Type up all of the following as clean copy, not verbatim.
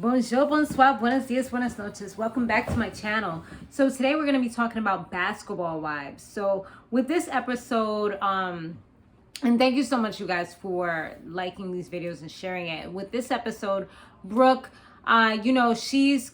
Bonjour, bonsoir, buenos dias, buenas noches. Welcome back to my channel. So today we're going to be talking about Basketball Wives. So with this episode, and thank you so much, you guys, for liking these videos and sharing it. With this episode, Brooke, she's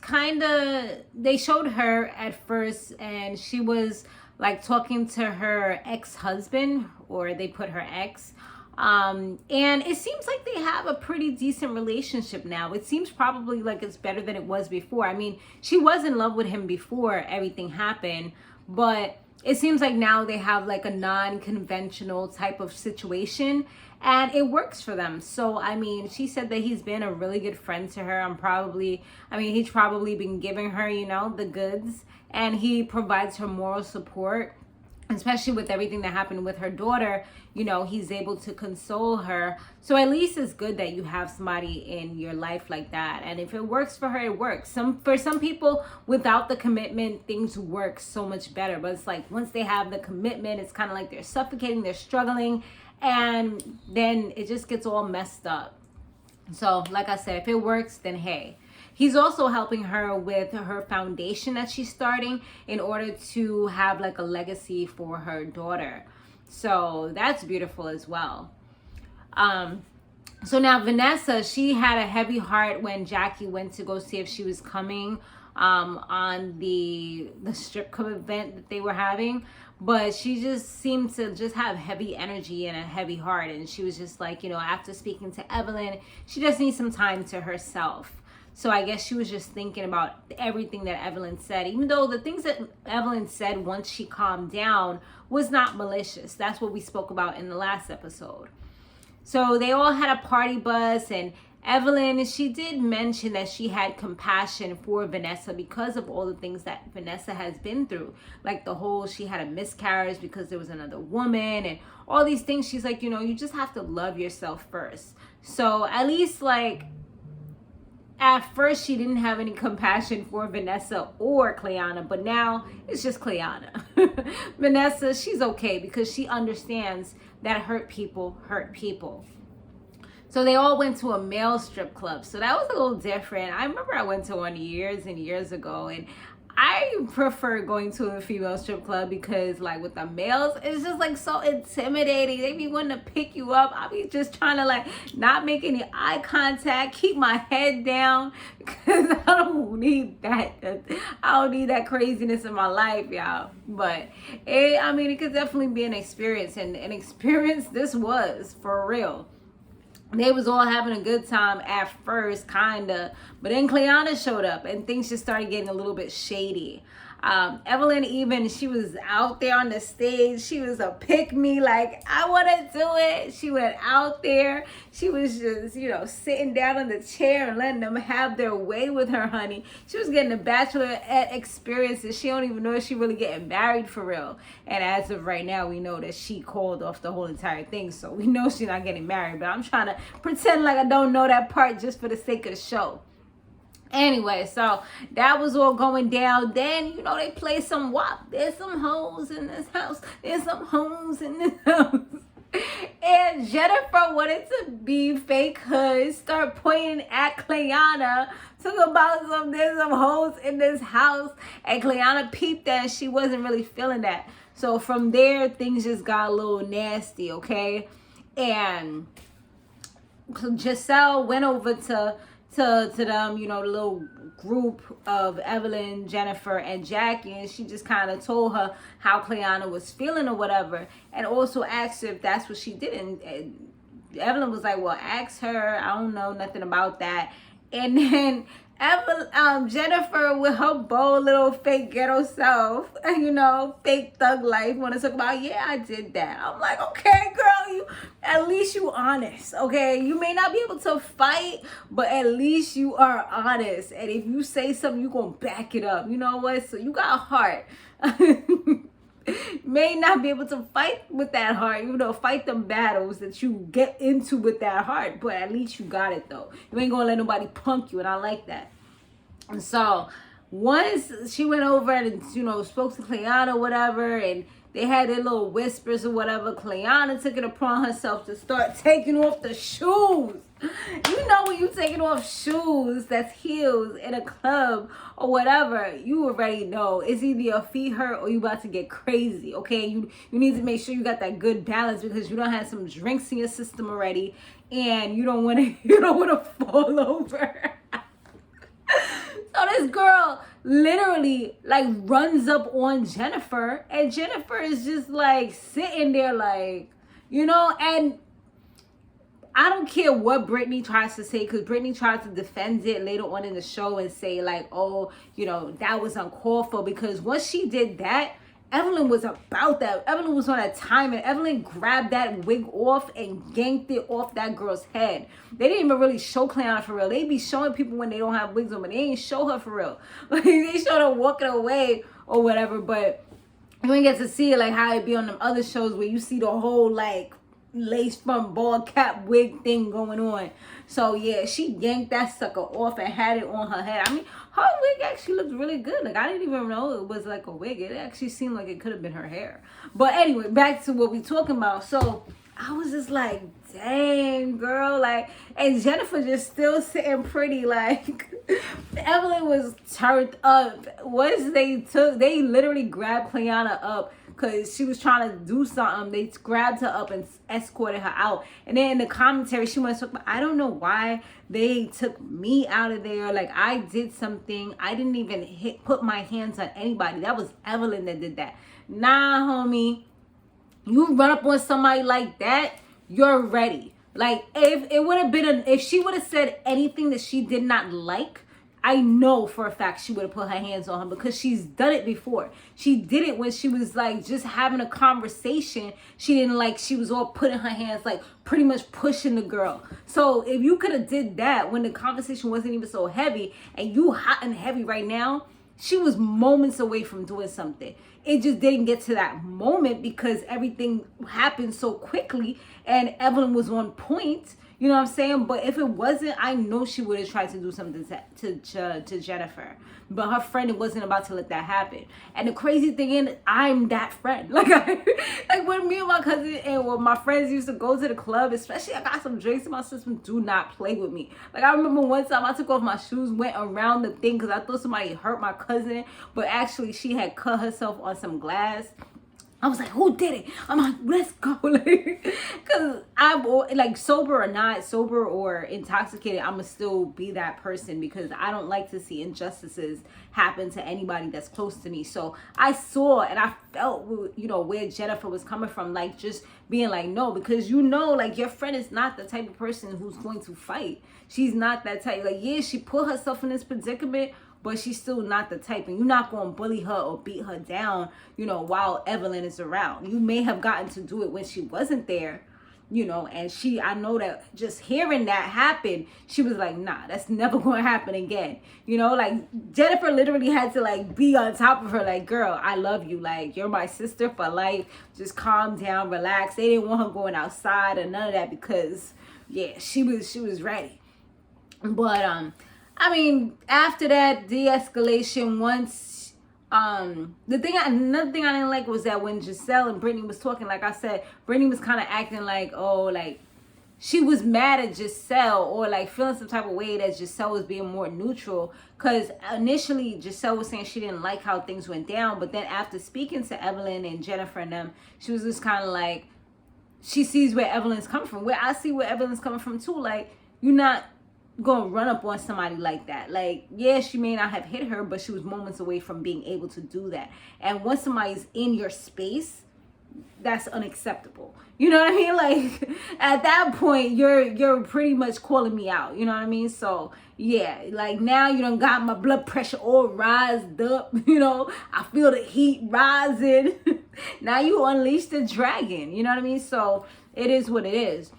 they showed her at first and she was like talking to her ex-husband, or they put her ex. And it seems like they have a pretty decent relationship now. It seems probably like it's better than it was before. I mean, she was in love with him before everything happened, but it seems like now they have like a non-conventional type of situation and it works for them. So, I mean, she said that he's been a really good friend to her. He's probably been giving her, the goods, and he provides her moral support, especially with everything that happened with her daughter. He's able to console her. So at least it's good that you have somebody in your life like that. And if it works for her, it works. For some people, without the commitment, things work so much better. But it's like once they have the commitment, it's kind of like they're suffocating, they're struggling, and then it just gets all messed up. So like I said, if it works, then hey. He's also helping her with her foundation that she's starting in order to have like a legacy for her daughter. So that's beautiful as well. So now Vanessa, she had a heavy heart when Jackie went to go see if she was coming on the strip club event that they were having. But she just seemed to just have heavy energy and a heavy heart. And she was just like, after speaking to Evelyn, she just needs some time to herself. So I guess she was just thinking about everything that Evelyn said, even though the things that Evelyn said once she calmed down was not malicious. That's what we spoke about in the last episode. So they all had a party bus, and Evelyn, she did mention that she had compassion for Vanessa because of all the things that Vanessa has been through. Like she had a miscarriage because there was another woman and all these things. She's like, you just have to love yourself first. So at least at first, she didn't have any compassion for Vanessa or Cleanna, but now it's just Cleanna. Vanessa, she's okay because she understands that hurt people hurt people. So they all went to a male strip club. So that was a little different. I remember I went to one years and years ago, and I prefer going to a female strip club because with the males, it's just so intimidating. They be wanting to pick you up. I be just trying to not make any eye contact, keep my head down, because I don't need that. I don't need that craziness in my life, y'all. But it could definitely be an experience, and an experience this was for real. They was all having a good time at first, kinda, but then Cleanna showed up and things just started getting a little bit shady. Evelyn, even, she was out there on the stage. She was a pick me, I want to do it. She went out there. She was just, sitting down on the chair and letting them have their way with her, honey. She was getting a bachelorette experiences. She don't even know if she really getting married for real. And as of right now, we know that she called off the whole entire thing. So we know she's not getting married. But I'm trying to pretend like I don't know that part just for the sake of the show. Anyway, so that was all going down. Then, they play some WAP. There's some hoes in this house. There's some hoes in this house. And Jennifer wanted to be fake hood, start pointing at Cleanna, talking about there's some hoes in this house. And Cleanna peeped that and she wasn't really feeling that. So from there, things just got a little nasty, okay? And Giselle went over to them, the little group of Evelyn, Jennifer, and Jackie, and she just kind of told her how Cleanna was feeling or whatever, and also asked her if that's what she did. And Evelyn was like, well, ask her. I don't know nothing about that. And then Jennifer, with her bold little fake ghetto self, fake thug life, want to talk about, yeah, I did that. I'm like, okay, girl, at least you honest, okay? You may not be able to fight, but at least you are honest. And if you say something, you're going to back it up. You know what? So you got a heart. May not be able to fight with that heart, fight them battles that you get into with that heart, but at least you got it though. You ain't gonna let nobody punk you, and I like that. And so once she went over and spoke to Cleanna or whatever, and they had their little whispers or whatever, Cleanna took it upon herself to start taking off the shoes. You know when you taking off shoes that's heels in a club or whatever, you already know it's either your feet hurt or you about to get crazy. Okay, you need to make sure you got that good balance because you don't have some drinks in your system already, and you don't want to fall over. So this girl literally like runs up on Jennifer, and Jennifer is just like sitting there like, and I don't care what Brittany tries to say, because Brittany tried to defend it later on in the show and say like, oh, that was uncalled for, because once she did that, Evelyn was about that. Evelyn was on a time, and Evelyn grabbed that wig off and yanked it off that girl's head. They didn't even really show Cleanna for real. They be showing people when they don't have wigs on, but they ain't show her for real. Like, they showed her walking away or whatever, but you ain't get to see it like how it be on them other shows where you see the whole like lace front ball cap wig thing going on. So yeah, she yanked that sucker off and had it on her head. I mean, her wig actually looked really good. Like, I didn't even know it was like a wig. It actually seemed like it could have been her hair. But anyway, back to what we talking about. So I was just like, dang, girl. Like, and Jennifer just still sitting pretty. Like, Evelyn was turned up. Once they literally grabbed Cleanna up because she was trying to do something. They grabbed her up and escorted her out. And then in the commentary, she went to talk about, I don't know why they took me out of there. Like, I did something. I didn't even put my hands on anybody. That was Evelyn that did that. Nah, homie. You run up on somebody like that, you're ready. Like, if it would have been, if she would have said anything that she did not like, I know for a fact she would have put her hands on her, because she's done it before. She did it when she was like just having a conversation. She didn't like, she was all putting her hands, like pretty much pushing the girl. So if you could have did that when the conversation wasn't even so heavy, and you hot and heavy right now, she was moments away from doing something. It just didn't get to that moment because everything happened so quickly and Evelyn was on point. You know what I'm saying? But if it wasn't, I know she would have tried to do something to Jennifer. But her friend wasn't about to let that happen. And the crazy thing is, I'm that friend. Like, like when me and my cousin and when my friends used to go to the club, especially I got some drinks in my system, do not play with me. Like, I remember one time I took off my shoes, went around the thing because I thought somebody hurt my cousin. But actually, she had cut herself on some glass. I was like, who did it? I'm like, let's go. Because I'm like, sober or not, sober or intoxicated, I'm going to still be that person, because I don't like to see injustices happen to anybody that's close to me. So I saw and I felt, where Jennifer was coming from, like just being like, no, because like your friend is not the type of person who's going to fight. She's not that type. Like, yeah, she put herself in this predicament, but she's still not the type, and you're not going to bully her or beat her down, while Evelyn is around. You may have gotten to do it when she wasn't there, and I know that just hearing that happen, she was like, nah, that's never going to happen again. Like Jennifer literally had to like be on top of her, like, girl, I love you. Like, you're my sister for life. Just calm down, relax. They didn't want her going outside or none of that because, yeah, she was ready. But, I mean, after that de-escalation, once, another thing I didn't like was that when Giselle and Brittany was talking, like I said, Brittany was kind of acting like, oh, like, she was mad at Giselle, or like feeling some type of way that Giselle was being more neutral, because initially Giselle was saying she didn't like how things went down, but then after speaking to Evelyn and Jennifer and them, she was just kind of like, she sees where Evelyn's coming from, where I see where Evelyn's coming from too. Like, you're not gonna run up on somebody like that. Like, yeah, she may not have hit her, but she was moments away from being able to do that. And once somebody's in your space, that's unacceptable. You know what I mean? Like, at that point, you're pretty much calling me out. You know what I mean? So yeah, like, now you done got my blood pressure all rised up. I feel the heat rising. Now you unleash the dragon. You know what I mean? So it is what it is.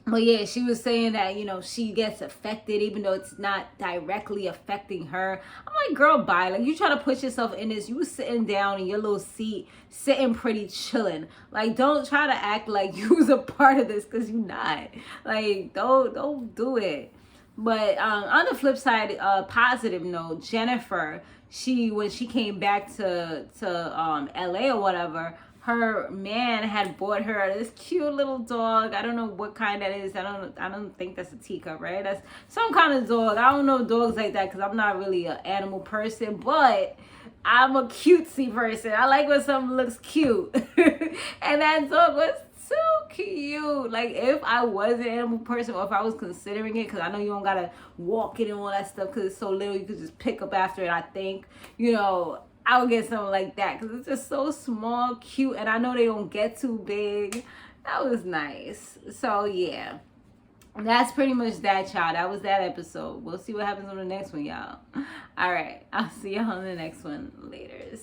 But yeah, she was saying that, she gets affected even though it's not directly affecting her. I'm like, girl, bye. Like, you try to put yourself in this. You was sitting down in your little seat, sitting pretty, chilling. Like, don't try to act like you was a part of this, because you're not. Like, don't do it. But on the flip side, positive note, Jennifer, when she came back to LA or whatever, her man had bought her this cute little dog. I don't know what kind that is. I don't think that's a teacup, right? That's some kind of dog. I don't know dogs like that because I'm not really an animal person, but I'm a cutesy person. I like when something looks cute. And that dog was so cute. Like, if I was an animal person, or if I was considering it, because I know you don't gotta walk it and all that stuff because it's so little, you could just pick up after it. I think, you know, I would get something like that because it's just so small, cute, and I know they don't get too big. That was nice. So yeah, that's pretty much that, child. That was that episode. We'll see what happens on the next one, y'all. All right, I'll see y'all on the next one. Laters.